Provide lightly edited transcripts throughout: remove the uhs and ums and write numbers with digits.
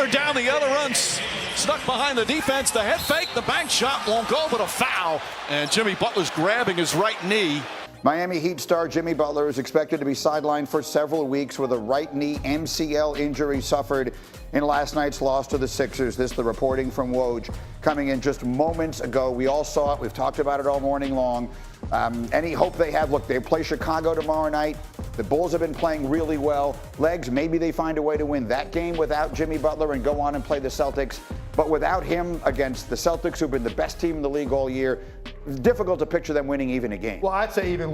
Butler down the other run, stuck behind the defense. The head fake, the bank shot won't go, but a foul. And Jimmy Butler's grabbing his right knee. Miami Heat star Jimmy Butler is expected to be sidelined for several weeks with a right knee MCL injury suffered in last night's loss to the Sixers. This the reporting from Woj coming in just moments ago. We all saw it. We've talked about it all morning long. Any hope they have? Look, they play Chicago tomorrow night. The Bulls have been playing really well. Legs, maybe they find a way to win that game without Jimmy Butler and go on and play the Celtics. But without him against the Celtics, who've been the best team in the league all year, it's difficult to picture them winning even a game. Well, I'd say even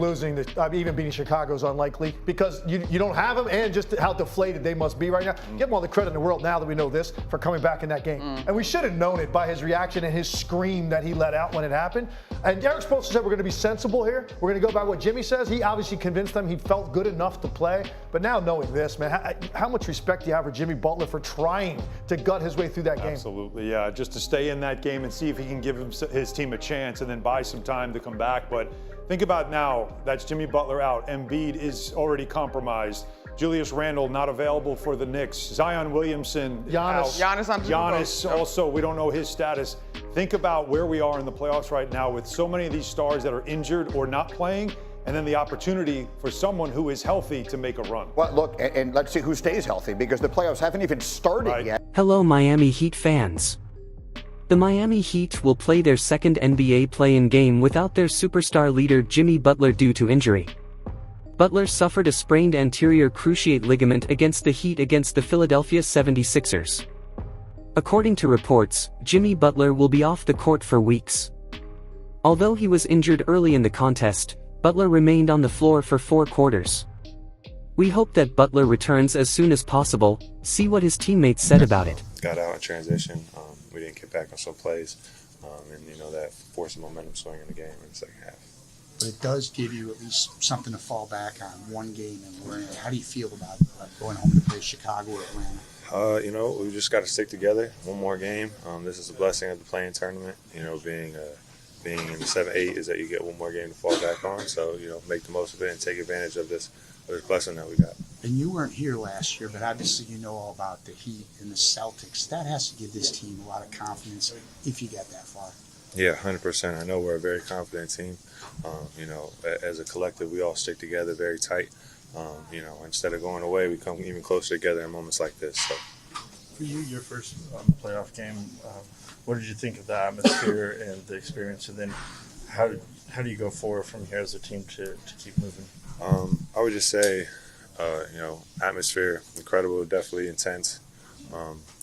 even beating Chicago is unlikely because you don't have him, and just how deflated they must be right now. Give him all the credit in the world now that we know this for coming back in that game. And we should have known it by his reaction and his scream that he let out when it happened. And Derek Spoelstra said we're going to be sensible here. We're going to go by what Jimmy says. He obviously convinced them he felt good enough to play. But now knowing this, man, how much respect do you have for Jimmy Butler for trying to gut his way through that game? Absolutely, yeah. Just to stay in that game and see if he can give his team a chance and then buy some time to come back. But think about now, that's Jimmy Butler out. Embiid is already compromised. Julius Randle not available for the Knicks. Zion Williamson out. Giannis also, we don't know his status. Think about where we are in the playoffs right now with so many of these stars that are injured or not playing, and then the opportunity for someone who is healthy to make a run. Well, look, and let's see who stays healthy because the playoffs haven't even started yet. Hello, Miami Heat fans. The Miami Heat will play their second NBA play-in game without their superstar leader Jimmy Butler due to injury. Butler suffered a sprained anterior cruciate ligament against the Heat against the Philadelphia 76ers. According to reports, Jimmy Butler will be off the court for weeks. Although he was injured early in the contest, Butler remained on the floor for 4 quarters. We hope that Butler returns as soon as possible. See what his teammates said about it. Got out in transition. We didn't get back on some plays, and that forced a momentum swing in the game in the second half. But it does give you at least something to fall back on, one game and learn. How do you feel about going home to play Chicago or Atlanta? We just got to stick together. One more game. This is a blessing of the playing tournament. Being in the 7-8 is that you get one more game to fall back on. So make the most of it and take advantage of this blessing that we got. And you weren't here last year, but obviously you know all about the Heat and the Celtics. That has to give this team a lot of confidence if you get that far. Yeah, 100%. I know we're a very confident team. As a collective, we all stick together very tight. Instead of going away, we come even closer together in moments like this. So. For you, your first playoff game, what did you think of the atmosphere and the experience? And then how do you go forward from here as a team to keep moving? I would just say, atmosphere, incredible, definitely intense.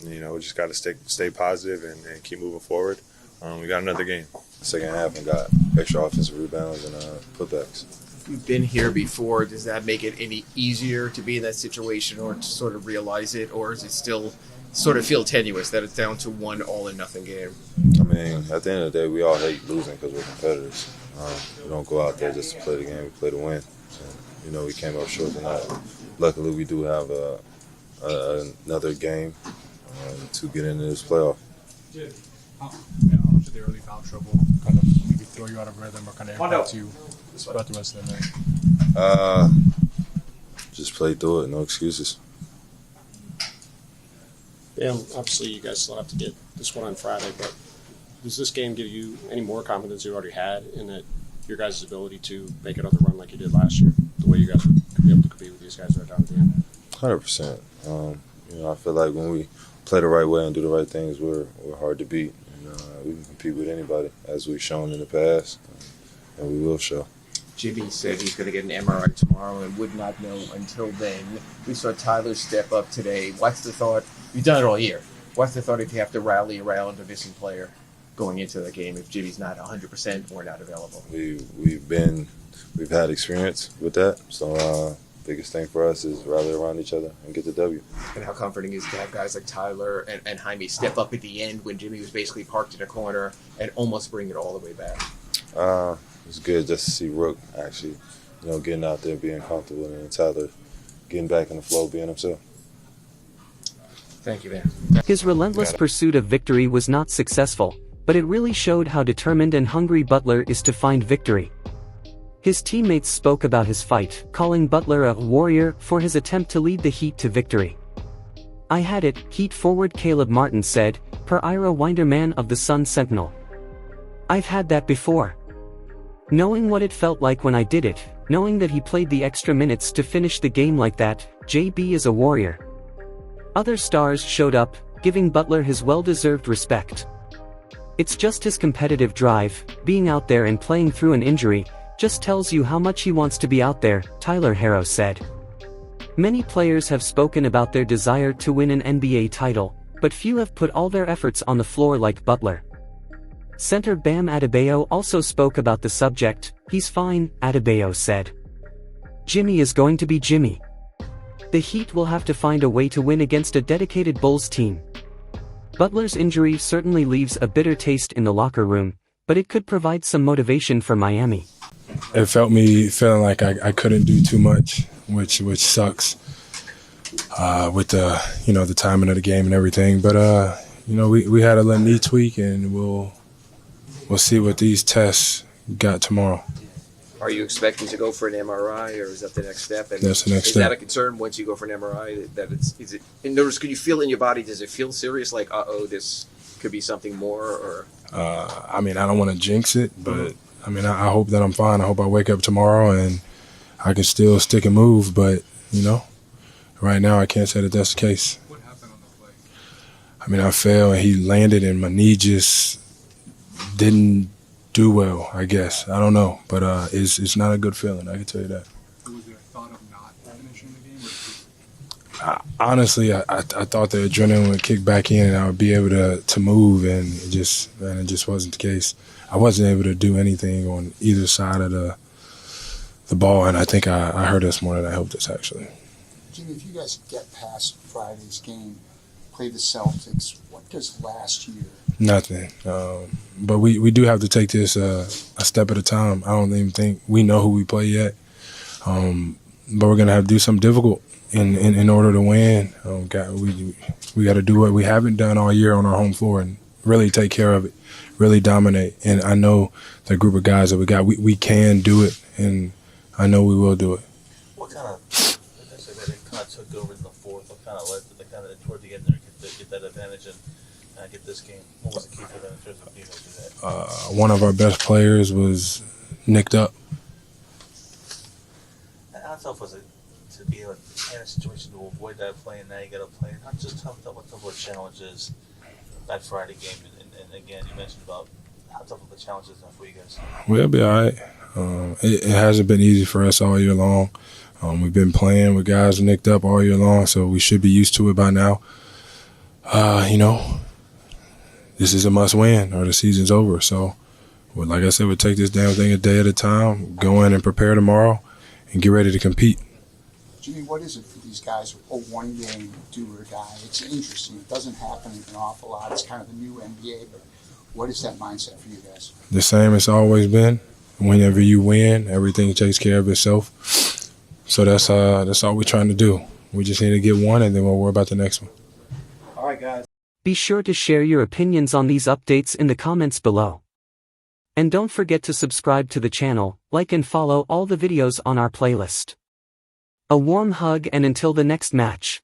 We just got to stay positive and keep moving forward. We got another game. Second half and got extra offensive rebounds and putbacks. You've been here before. Does that make it any easier to be in that situation or to sort of realize it? Or is it still sort of feel tenuous that it's down to one all-or-nothing game? I mean, at the end of the day, we all hate losing because we're competitors. We don't go out there just to play the game. We play to win. And, we came up short tonight. Luckily, we do have another game to get into this playoff. How much of the early foul trouble kind of maybe throw you out of rhythm or kind of impact you throughout the rest of the night? Just play through it, no excuses. Yeah, obviously you guys still have to get this one on Friday, but does this game give you any more confidence you already had in that your guys' ability to make another run like you did last year, the way you guys would be able to compete with these guys right down at the end? 100%. I feel like when we play the right way and do the right things, we're hard to beat. We can compete with anybody, as we've shown in the past, and we will show. Jimmy said he's going to get an MRI tomorrow and would not know until then. We saw Tyler step up today. What's the thought? You've done it all year. What's the thought if you have to rally around a missing player going into the game if Jimmy's not 100% or not available? We've had experience with that, so biggest thing for us is rally around each other and get the W. And how comforting is to have guys like Tyler and Jaime step up at the end when Jimmy was basically parked in a corner and almost bring it all the way back? It's good just to see Rook actually, getting out there, being comfortable, and Tyler getting back in the flow, being himself. Thank you, man. His relentless pursuit of victory was not successful, but it really showed how determined and hungry Butler is to find victory. His teammates spoke about his fight, calling Butler a warrior for his attempt to lead the Heat to victory. "I had it," Heat forward Caleb Martin said, per Ira Winderman of the Sun Sentinel. "I've had that before. Knowing what it felt like when I did it, knowing that he played the extra minutes to finish the game like that, JB is a warrior." Other stars showed up, giving Butler his well-deserved respect. "It's just his competitive drive, being out there and playing through an injury, just tells you how much he wants to be out there," Tyler Herro said. Many players have spoken about their desire to win an NBA title, but few have put all their efforts on the floor like Butler. Center Bam Adebayo also spoke about the subject. "He's fine," Adebayo said. "Jimmy is going to be Jimmy. The Heat will have to find a way to win against a dedicated Bulls team." Butler's injury certainly leaves a bitter taste in the locker room, but it could provide some motivation for Miami. It felt me feeling like I couldn't do too much, which sucks with the timing of the game and everything. But we had a little knee tweak, and we'll see what these tests got tomorrow. Are you expecting to go for an MRI, or is that the next step? And that's the next step. Is that a concern once you go for an MRI? That is it? In other words, can you feel it in your body? Does it feel serious? Like, this could be something more, or? I don't want to jinx it, but I hope that I'm fine. I hope I wake up tomorrow and I can still stick and move. But right now I can't say that that's the case. What happened on the play? I fell and he landed, and my knee just didn't do well, I guess. I don't know, but it's not a good feeling, I can tell you that. Was there a thought of not finishing the game? Honestly, I thought the adrenaline would kick back in and I would be able to move, and it just wasn't the case. I wasn't able to do anything on either side of the ball, and I think I hurt us more than I helped us, actually. Jimmy, if you guys get past Friday's game, play the Celtics, what does last year? Nothing. But we do have to take this a step at a time. I don't even think we know who we play yet. But we're going to have to do something difficult in order to win. We got to do what we haven't done all year on our home floor and really take care of it, really dominate. And I know the group of guys that we got, we can do it, and I know we will do it. What kind of took over in the fourth? What kind of led to the toward the end there get that advantage and get this game? What was the key for them in terms of being able to do that? One of our best players was nicked up. And how tough was it to be in a situation to avoid that play, and now you got to play? Not just what tough of a challenge is that Friday game, and again, you mentioned about how tough of a challenge is that for you guys. We'll be all right. It hasn't been easy for us all year long. We've been playing with guys nicked up all year long, so we should be used to it by now. This is a must-win or the season's over. So, like I said, we'll take this damn thing a day at a time, go in and prepare tomorrow, and get ready to compete. Jimmy, what is it for these guys? A one-game do-or-die. It's interesting. It doesn't happen an awful lot. It's kind of the new NBA, but what is that mindset for you guys? The same it's always been. Whenever you win, everything takes care of itself. So that's all we're trying to do. We just need to get one, and then we'll worry about the next one. All right, guys. Be sure to share your opinions on these updates in the comments below. And don't forget to subscribe to the channel, like and follow all the videos on our playlist. A warm hug, and until the next match.